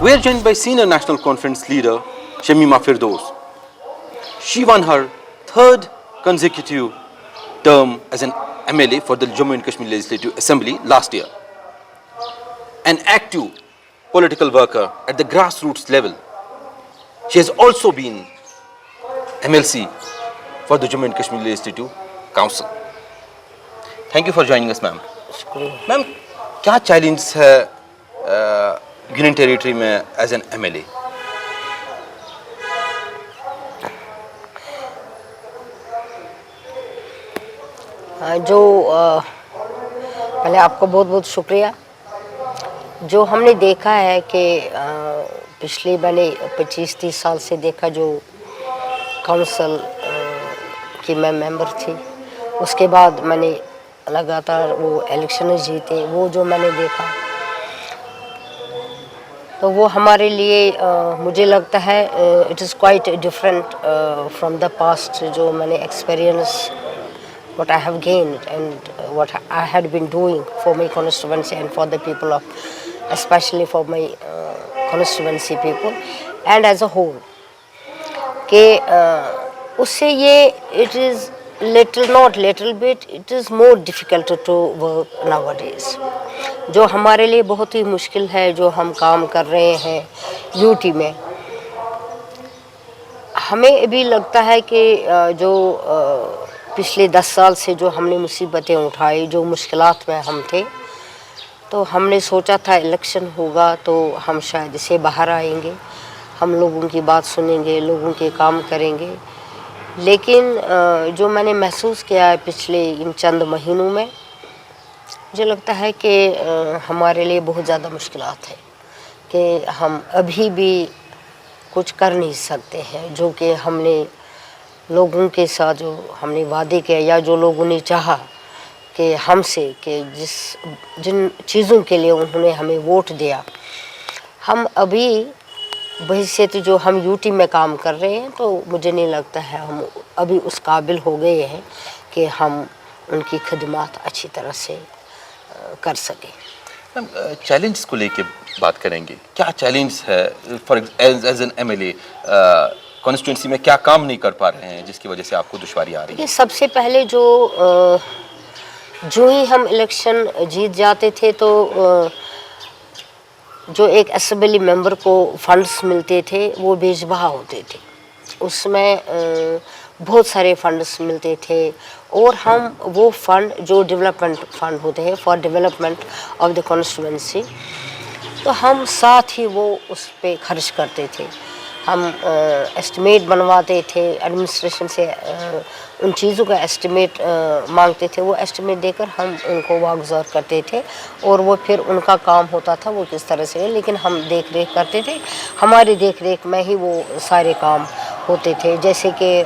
We are joined by senior National Conference leader Shamima Firdaus. She won her third consecutive term as an MLA for the Jammu and Kashmir Legislative Assembly last year. An active political worker at the grassroots level, she has also been MLC for the Jammu and Kashmir Legislative Council. Thank you for joining us, ma'am. Ma'am, کیا challenge ہے union territory میں as an M L A? جو پہلے آپ کو بہت بہت شکریہ. جو ہم نے دیکھا ہے کہ پچھلے میں نے 25-30 سال سے دیکھا جو کونسل کی میں ممبر تھی، اس کے بعد میں نے لگاتار وہ الیکشن جیتے، وہ جو میں نے دیکھا تو وہ ہمارے لیے مجھے لگتا ہے it is quite different from the past. جو میں نے experience what I have gained and what I had been doing for my constituency and for the people of, especially for my constituency people and as a whole, کہ اس سے یہ it is not little bit, it is more difficult to work nowadays. جو ہمارے لیے بہت ہی مشکل ہے جو ہم کام کر رہے ہیں یو ٹی میں، ہمیں ابھی لگتا ہے کہ جو پچھلے 10 سال سے جو ہم نے مصیبتیں اٹھائی، جو مشکلات میں ہم تھے، تو ہم نے سوچا تھا الیکشن ہوگا تو ہم شاید اسے باہر آئیں گے، ہم لوگوں کی بات سنیں گے، لوگوں کے کام کریں گے. لیکن جو میں نے محسوس کیا ہے پچھلے ان چند مہینوں میں، مجھے لگتا ہے کہ ہمارے لیے بہت زیادہ مشکلات ہیں کہ ہم ابھی بھی کچھ کر نہیں سکتے ہیں جو کہ ہم نے لوگوں کے ساتھ جو ہم نے وعدے کیا یا جو لوگوں نے چاہا کہ ہم سے، کہ جن چیزوں کے لیے انہوں نے ہمیں ووٹ دیا، ہم ابھی بحیثیت جو ہم یو ٹی میں کام کر رہے ہیں تو مجھے نہیں لگتا ہے ہم ابھی اس قابل ہو گئے ہیں کہ ہم ان کی خدمات اچھی طرح سے کر سکیں. چیلنجز کو لے کے بات کریں گے، کیا چیلنج ہے for as an M L A? Constituency میں کیا کام نہیں کر پا رہے ہیں جس کی وجہ سے آپ کو دشواری آ رہی ہے؟ سب سے پہلے جو ہی ہم الیکشن جیت جاتے تھے تو جو ایک اسمبلی ممبر کو فنڈز ملتے تھے وہ بیش بہا ہوتے تھے، اس میں بہت سارے فنڈز ملتے تھے، اور ہم وہ فنڈ جو ڈیولپمنٹ فنڈ ہوتے ہیں for development of the constituency, تو ہم ساتھ ہی وہ اس پہ خرچ کرتے تھے. ہم ایسٹیمیٹ بنواتے تھے ایڈمنسٹریشن سے، ان چیزوں کا ایسٹیمیٹ مانگتے تھے، وہ ایسٹیمیٹ دے کر ہم ان کو واگزار کرتے تھے، اور وہ پھر ان کا کام ہوتا تھا وہ کس طرح سے، لیکن ہم دیکھ ریکھ کرتے تھے، ہماری دیکھ ریکھ میں ہی وہ سارے کام ہوتے تھے. جیسے کہ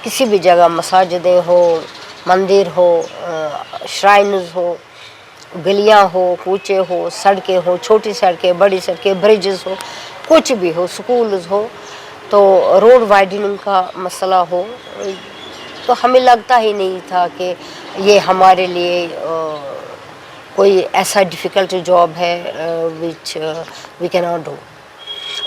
کسی بھی جگہ مساجدیں ہو، مندر ہو، شرائنز ہو، گلیاں ہو، کوچے ہو، سڑکیں ہو، چھوٹی سڑکیں، بڑی سڑکیں، بریجز ہو، کچھ بھی ہو، سکولز ہو، تو روڈ وائڈننگ کا مسئلہ ہو، تو ہمیں لگتا ہی نہیں تھا کہ یہ ہمارے لیے کوئی ایسا ڈیفیکلٹ جاب ہے وچ وی کی ناٹ ڈو.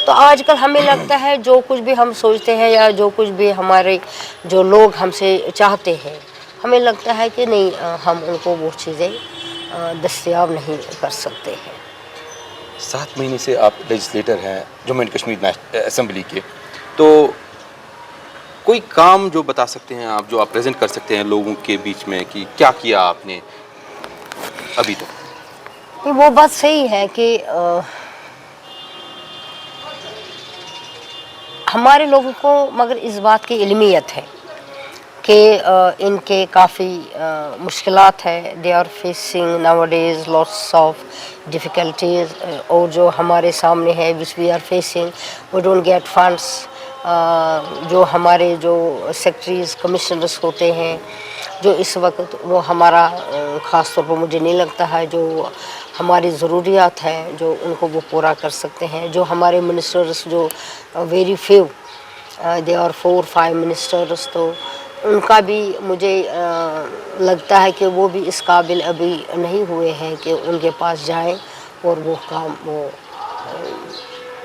تو آج کل ہمیں لگتا ہے جو کچھ بھی ہم سوچتے ہیں یا جو کچھ بھی ہمارے جو لوگ ہم سے چاہتے ہیں، ہمیں لگتا ہے کہ نہیں، ہم ان کو وہ چیزیں دستیاب نہیں کر سکتے ہیں. 7 مہینے سے آپ لیجسلیٹر ہیں جموں اینڈ کشمیر اسمبلی کے، تو کوئی کام جو بتا سکتے ہیں آپ، جو آپ پریزنٹ کر سکتے ہیں لوگوں کے بیچ میں کہ کیا کیا آپ نے ابھی تک؟ وہ بات صحیح ہے کہ ہمارے لوگوں کو مگر اس بات کی علمیت ہے کہ ان کے کافی مشکلات ہے. They are facing nowadays lots of difficulties, اور جو ہمارے سامنے ہے which we are facing, we don't get funds. جو ہمارے جو سیکٹریز کمشنرس ہوتے ہیں جو اس وقت وہ ہمارا خاص طور پر مجھے نہیں لگتا ہے جو ہماری ضروریات ہیں جو ان کو وہ پورا کر سکتے ہیں. جو ہمارے منسٹرس جو very few, they are 4-5 ministers, تو ان کا بھی مجھے لگتا ہے کہ وہ بھی اس قابل ابھی نہیں ہوئے ہیں کہ ان کے پاس جائیں اور وہ کام وہ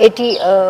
80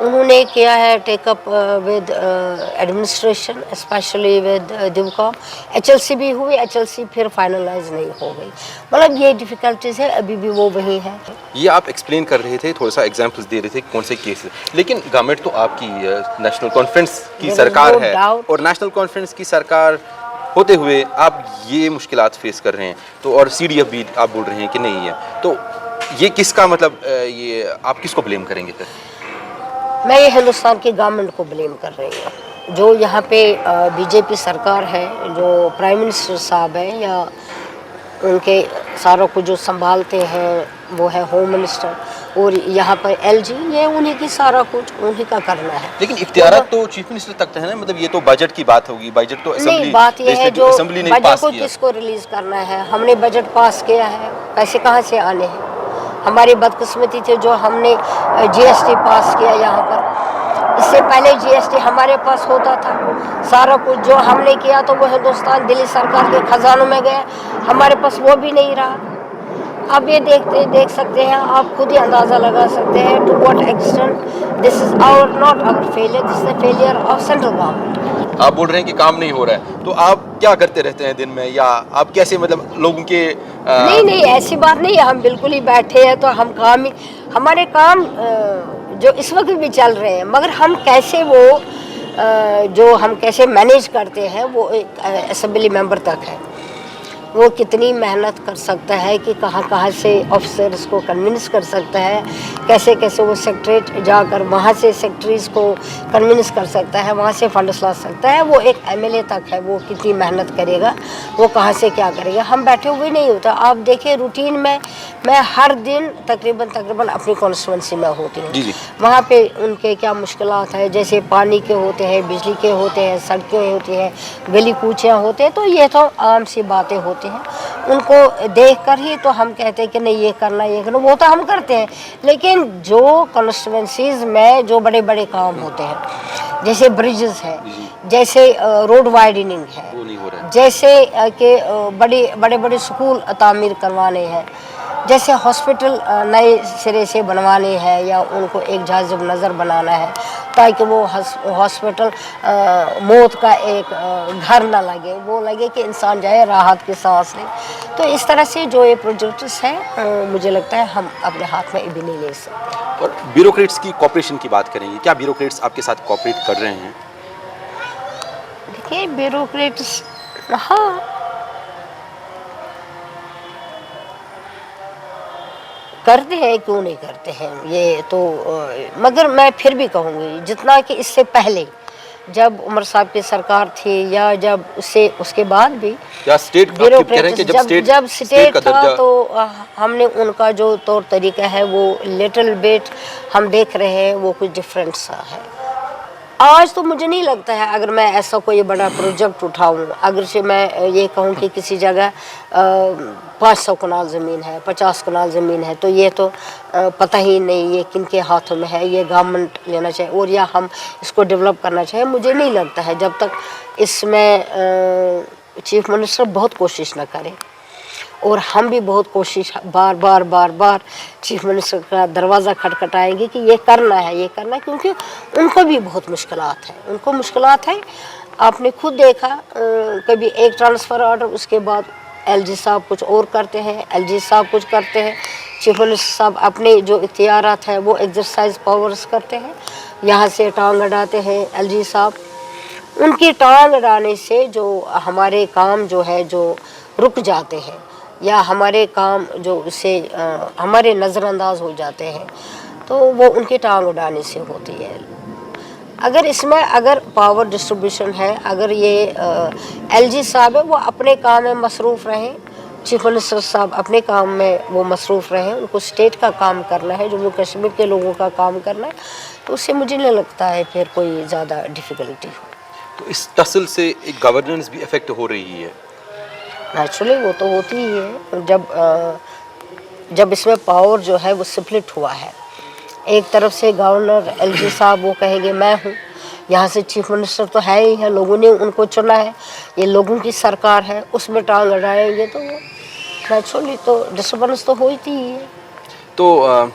انہوں نے کیا ہے take up with administration especially with دیوکام. HLC بھی ہوئی, HLC پھر فائنلائز نہیں ہو گئی. مطلب یہ ڈیفیکلٹیز ہے, ابھی بھی وہ وہی ہے. یہ آپ ایکسپلین کر رہے تھے, تھوڑا سا ایگزامپلس دے رہے تھے کون سے کیس, لیکن گورنمنٹ تو آپ کی نیشنل کانفرنس کی سرکار ہے, اور نیشنل کانفرنس کی سرکار ہوتے ہوئے آپ یہ مشکلات فیس کر رہے ہیں, تو اور CDF بھی آپ بول رہے ہیں کہ نہیں ہے, تو یہ کس کا مطلب یہ آپ کس کو بلیم کریں گے پھر؟ میں یہ ہندوستان کی گورنمنٹ کو بلیم کر رہی ہوں. جو یہاں پہ BJP سرکار ہے, جو پرائم منسٹر صاحب ہیں یا ان کے ساروں کو جو سنبھالتے ہیں وہ ہے ہوم منسٹر, اور یہاں پر LG, یہ انہی کی سارا کچھ انہی کا کرنا ہے. لیکن اختیارات تو چیف منسٹر تک ہے نا, مطلب یہ تو بجٹ کی بات ہوگی, بجٹ تو اسمبلی, نہیں, بات یہ ہے جو اسمبلی نے بجٹ پاس کو کیا. کس کو ریلیز کرنا ہے. ہم نے بجٹ پاس کیا ہے, پیسے کہاں سے آنے ہیں. ہماری بدقسمتی تھی جو ہم نے GST پاس کیا یہاں پر. اس سے پہلے GST ہمارے پاس ہوتا تھا. سارا کچھ جو ہم نے کیا تو وہ ہندوستان دلی سرکار کے خزانوں میں گیا, ہمارے پاس وہ بھی نہیں رہا. آپ یہ دیکھ سکتے ہیں, آپ خود ہی اندازہ لگا سکتے ہیں to what extent this is not our failure, this is a failure of central government. آپ بول رہے ہیں کہ کام نہیں ہو رہا ہے, تو آپ کیا کرتے رہتے ہیں دن میں, یا آپ کیسے مطلب لوگوں کے نہیں ایسی بات نہیں ہے, ہم بالکل ہی بیٹھے ہیں تو ہم کام ہی, ہمارے کام جو اس وقت بھی چل رہے ہیں, مگر ہم کیسے وہ جو ہم کیسے مینیج کرتے ہیں وہ ایک اسمبلی ممبر تک ہے. وہ کتنی محنت کر سکتا ہے کہ کہاں کہاں سے آفیسرس کو کنونس کر سکتا ہے, کیسے کیسے وہ سیکٹریٹ جا کر وہاں سے سیکٹریز کو کنونس کر سکتا ہے, وہاں سے فنڈس لا سکتا ہے. وہ ایک MLA تک ہے, وہ کتنی محنت کرے گا, وہ کہاں سے کیا کرے گا. ہم بیٹھے ہوئے نہیں ہوتا. آپ دیکھیں روٹین میں ہر دن تقریباً اپنی کانسٹیٹوئنسی میں ہوتی ہوں. جی وہاں پہ ان کے کیا مشکلات ہیں, جیسے پانی کے ہوتے ہیں, بجلی کے ہوتے ہیں, سڑکیں ہوتی ہیں, گلی کوچیاں ہوتے ہیں, تو یہ تو عام سی باتیں ہوتی ہیں. ان کو دیکھ کر ہی تو ہم کہتے ہیں کہ نہیں یہ کرنا, وہ تو ہم کرتے ہیں. لیکن جو کانسٹیٹوئنسیز میں جو بڑے بڑے کام ہوتے ہیں, جیسے بریجز ہے, جیسے روڈ وائڈننگ ہے, وہ نہیں ہو رہا ہے. جیسے کہ بڑے بڑے سکول تعمیر کروانے ہیں, جیسے ہاسپٹل نئے سرے سے بنوانے ہیں, یا ان کو ایک جاذب نظر بنانا ہے تاکہ وہ ہاسپٹل موت کا ایک گھر نہ لگے, وہ لگے کہ انسان جائے راحت کی سانس لے. تو اس طرح سے جو یہ پروجیکٹس ہیں مجھے لگتا ہے ہم اپنے ہاتھ میں بھی نہیں لے سکتے. اور بیوروکریٹس کی کوپریشن کی بات کریں گے, کیا بیوروکریٹس آپ کے ساتھ کوپریٹ کر رہے ہیں؟ دیکھیے بیوروکریٹس, ہاں کرتے ہیں, کیوں نہیں کرتے ہیں, یہ تو مگر میں پھر بھی کہوں گی جتنا کہ اس سے پہلے جب عمر صاحب کی سرکار تھی, یا جب اس کے بعد بھی یا اسٹیٹ جب اسٹیٹ تھا تو ہم نے ان کا جو طور طریقہ ہے وہ لٹل بیٹ ہم دیکھ رہے ہیں, وہ کچھ ڈفرینٹ سا ہے. آج تو مجھے نہیں لگتا ہے اگر میں ایسا کوئی بڑا پروجیکٹ اٹھاؤں, اگرچہ میں یہ کہوں کہ کسی جگہ 500 کنال زمین ہے, 50 کنال زمین ہے, تو یہ تو پتہ ہی نہیں یہ کن کے ہاتھوں میں ہے, یہ گورنمنٹ لینا چاہیے اور یا ہم اس کو ڈیولپ کرنا چاہیے. مجھے نہیں لگتا ہے جب تک اس میں چیف منسٹر بہت کوشش نہ کرے, اور ہم بھی بہت کوشش بار بار چیف منسٹر کا دروازہ کھٹکھٹائیں گے کہ یہ کرنا ہے, کیونکہ ان کو بھی بہت مشکلات ہیں. آپ نے خود دیکھا, کبھی ایک ٹرانسفر آرڈر, اس کے بعد LG صاحب کچھ اور کرتے ہیں, LG صاحب کچھ کرتے ہیں, چیف منسٹر صاحب اپنے جو اختیارات ہیں وہ ایکسرسائز پاورز کرتے ہیں, یہاں سے ٹانگ اڑاتے ہیں LG صاحب. ان کی ٹانگ اڑانے سے جو ہمارے کام جو ہے جو رک جاتے ہیں, یا ہمارے کام جو اسے ہمارے نظر انداز ہو جاتے ہیں, تو وہ ان کی ٹانگ اڑانے سے ہوتی ہے. اگر اس میں پاور ڈسٹریبیوشن ہے, اگر یہ LG صاحب ہے وہ اپنے کام میں مصروف رہیں, چیف منسٹر صاحب اپنے کام میں وہ مصروف رہیں, ان کو اسٹیٹ کا کام کرنا ہے, جموں کشمیر کے لوگوں کا کام کرنا ہے, تو اس سے مجھے نہیں لگتا ہے پھر کوئی زیادہ ڈیفیکلٹی ہو. تو اس ٹسل سے ایک گورننس بھی افیکٹ ہو رہی ہے. نیچرلی وہ تو ہوتی ہی ہے. جب اس میں پاور جو ہے وہ سپلٹ ہوا ہے, ایک طرف سے گورنر LG صاحب وہ کہیں گے میں ہوں, یہاں سے چیف منسٹر تو ہے ہی ہے, لوگوں نے ان کو چنا ہے, یہ لوگوں کی سرکار ہے, اس میں ٹانگ اڑائیں گے تو نیچرلی تو ڈسٹربنس تو ہوتی ہی ہے. تو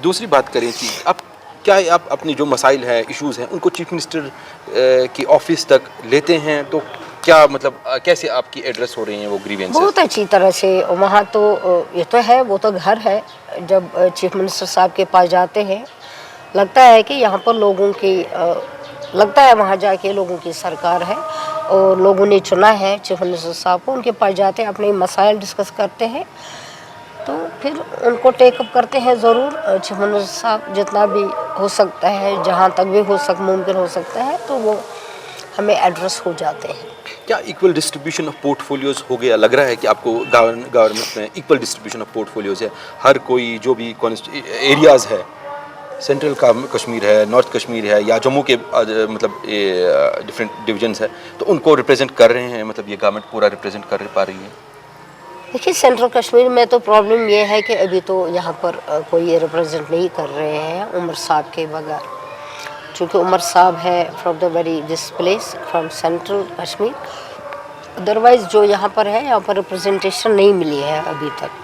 دوسری بات کریں کہ اب کیا آپ اپنی جو مسائل ہیں ایشوز ہیں ان کو چیف منسٹر کی آفس تک لیتے ہیں؟ تو کیا مطلب کیسے آپ کی ایڈریس ہو رہی ہیں وہ گریوینسز؟ بہت اچھی طرح سے وہاں تو یہ تو ہے، وہ تو گھر ہے. جب چیف منسٹر صاحب کے پاس جاتے ہیں لگتا ہے کہ یہاں پر لوگوں کی لگتا ہے وہاں جا کے لوگوں کی سرکار ہے اور لوگوں نے چنا ہے چیف منسٹر صاحب کو. ان کے پاس جاتے ہیں، اپنے مسائل ڈسکس کرتے ہیں، تو پھر ان کو ٹیک اپ کرتے ہیں ضرور. چیف منسٹر صاحب جتنا بھی ہو سکتا ہے، جہاں تک بھی ممکن ہو سکتا ہے، تو وہ ہمیں ایڈریس ہو جاتے ہیں. کیا equal distribution of portfolios ہو گیا؟ لگ رہا ہے کہ آپ کو گورنمنٹ میں equal distribution of portfolios ہے. ہر کوئی جو بھی ایریاز ہے، سینٹرل کا کشمیر ہے، نارتھ کشمیر ہے، یا جموں کے مطلب ڈفرینٹ ڈویژنس ہے، تو ان کو ریپرزینٹ کر رہے ہیں؟ مطلب یہ گورنمنٹ پورا ریپرزینٹ کر پا رہی ہے؟ دیکھیے سینٹرل کشمیر میں تو پرابلم یہ ہے کہ ابھی تو یہاں پر کوئی ریپرزینٹ نہیں کر رہے ہیں عمر صاحب کے بغیر، چونکہ عمر صاحب ہے from the very this place from central Kashmir. Otherwise جو یہاں پر ہے، یہاں پر ریپرزنٹیشن نہیں ملی ہے ابھی تک.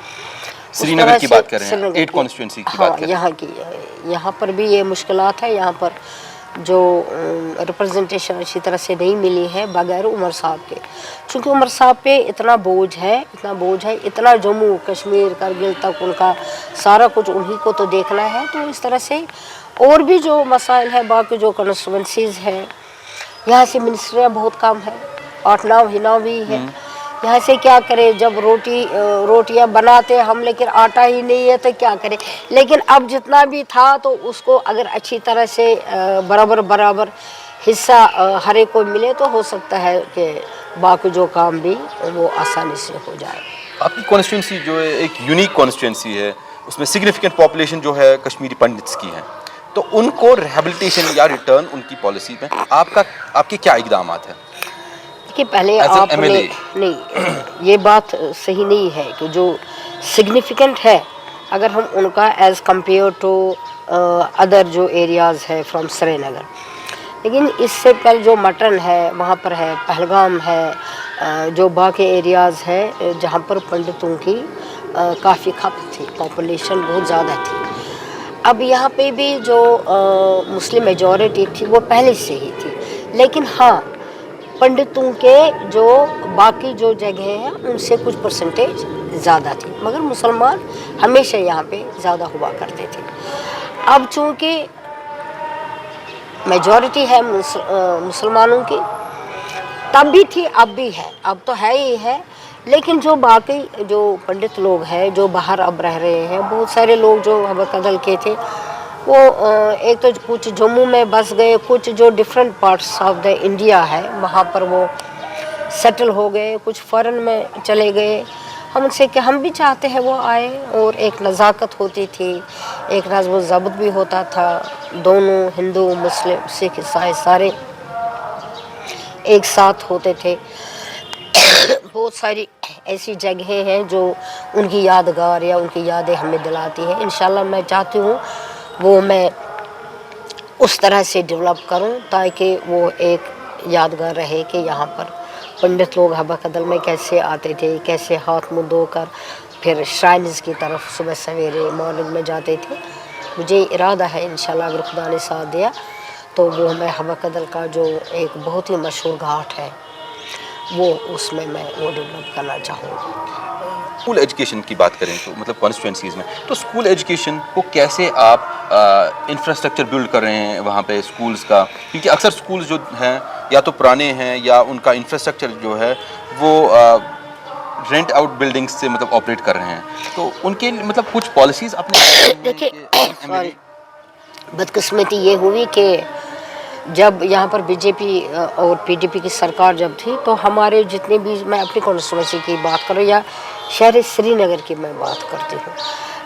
سری نگر کی بات کر رہے ہیں، 8 کانسٹیٹوئنسی کی بات کر رہے ہیں. یہاں پر بھی یہ مشکلات ہے، یہاں پر جو ریپرزنٹیشن اچھی طرح سے نہیں ملی ہے بغیر عمر صاحب کے. چونکہ عمر صاحب پہ اتنا بوجھ ہے، اتنا جموں کشمیر کرگل تک ان کا سارا کچھ انہی کو تو دیکھنا ہے. تو اس طرح سے اور بھی جو مسائل ہے، باقی جو کنسٹیٹوئنسیز ہیں، یہاں سے منسٹریاں بہت کم ہے، 8-9 بھی ہے. یہاں سے کیا کرے؟ جب روٹیاں بناتے ہم لیکن آٹا ہی نہیں ہے تو کیا کرے؟ لیکن اب جتنا بھی تھا تو اس کو اگر اچھی طرح سے برابر حصہ ہر ایک کو ملے تو ہو سکتا ہے کہ باقی جو کام بھی وہ آسانی سے ہو جائے. آپ کی کانسٹیٹوئنسی جو ہے ایک یونیک کانسٹیٹوئنسی ہے، اس میں سگنیفیکنٹ پاپولیشن جو ہے کشمیری پنڈتس کی ہیں، تو ان کو ریہیبلیٹیشن یا ریٹرن ان کی پالیسی میں آپ کے کیا اقدامات ہیں؟ کہ پہلے آپ نے نہیں، یہ بات صحیح نہیں ہے کہ جو سگنیفیکنٹ ہے اگر ہم ان کا ایز کمپیئر ٹو ادر جو ایریاز ہے فرام سری نگر. لیکن اس سے پہلے جو مٹن ہے وہاں پر ہے، پہلگام ہے، جو باقی ایریاز ہے جہاں پر پنڈتوں کی کافی کھپت تھی، پاپولیشن بہت زیادہ تھی. اب یہاں پہ بھی جو مسلم میجورٹی تھی وہ پہلے سے ہی تھی، لیکن ہاں پنڈتوں کے جو باقی جو جگہیں ہیں ان سے کچھ پرسنٹیج زیادہ تھی، مگر مسلمان ہمیشہ یہاں پہ زیادہ ہوا کرتے تھے. اب چونکہ میجورٹی ہے مسلمانوں کی، تب بھی تھی اب بھی ہے، اب تو ہے ہی ہے. لیکن جو باقی جو پنڈت لوگ ہیں جو باہر اب رہ رہے ہیں، بہت سارے لوگ جو حبہ قدل کے تھے وہ ایک تو کچھ جموں میں بس گئے، کچھ جو different parts of the India ہے وہاں پر وہ سیٹل ہو گئے، کچھ فارن میں چلے گئے. ہم ان سے کہ ہم بھی چاہتے ہیں وہ آئے، اور ایک نزاکت ہوتی تھی، ایک نظم و ضبط بھی ہوتا تھا. دونوں ہندو مسلم سکھ عیسائی سارے ایک ساتھ ہوتے تھے. بہت ساری ایسی جگہیں ہیں جو ان کی یادگار یا ان کی یادیں ہمیں دلاتی ہیں. انشاءاللہ میں چاہتی ہوں وہ میں اس طرح سے ڈیولپ کروں تاکہ وہ ایک یادگار رہے کہ یہاں پر پنڈت لوگ حبہ قدل میں کیسے آتے تھے، کیسے ہاتھ منہ دھو کر پھر شرائنز کی طرف صبح سویرے مارننگ میں جاتے تھے. مجھے ارادہ ہے انشاءاللہ اگر خدا نے ساتھ دیا تو وہ میں حبہ قدل کا جو ایک بہت ہی مشہور گھاٹ ہے وہ اس میں وہ ڈیولپ کرنا چاہوں گی. اسکول ایجوکیشن کی بات کریں تو مطلب کانسٹیٹوئنسیز میں تو اسکول ایجوکیشن کو کیسے آپ انفراسٹرکچر بلڈ کر رہے ہیں وہاں پہ اسکولز کا؟ کیونکہ اکثر اسکولز جو ہیں یا تو پرانے ہیں یا ان کا انفراسٹرکچر جو ہے وہ رینٹ آؤٹ بلڈنگز سے مطلب آپریٹ کر رہے ہیں، تو ان کے مطلب کچھ پالیسیز اپنے دیکھیے بدقسمتی یہ ہوئی کہ جب یہاں پر بی جے پی اور پی ڈی پی کی سرکار جب تھی تو ہمارے جتنے بھی، میں اپنی کانسٹیٹوئنسی کی بات کروں یا شہر سری نگر کی میں بات کرتی ہوں،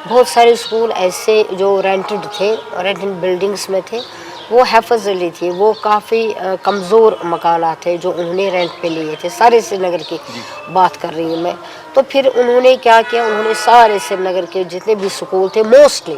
بہت سارے اسکول ایسے جو رینٹڈ تھے، رینٹڈ بلڈنگس میں تھے، وہ حفظ علی تھی، وہ کافی کمزور مکانات تھے جو انہوں نے رینٹ پہ لیے تھے. سارے سری نگر کی بات کر رہی ہوں میں. تو پھر انہوں نے کیا کیا، انہوں نے سارے سری نگر کے جتنے بھی اسکول تھے mostly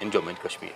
in Jammu and Kashmir.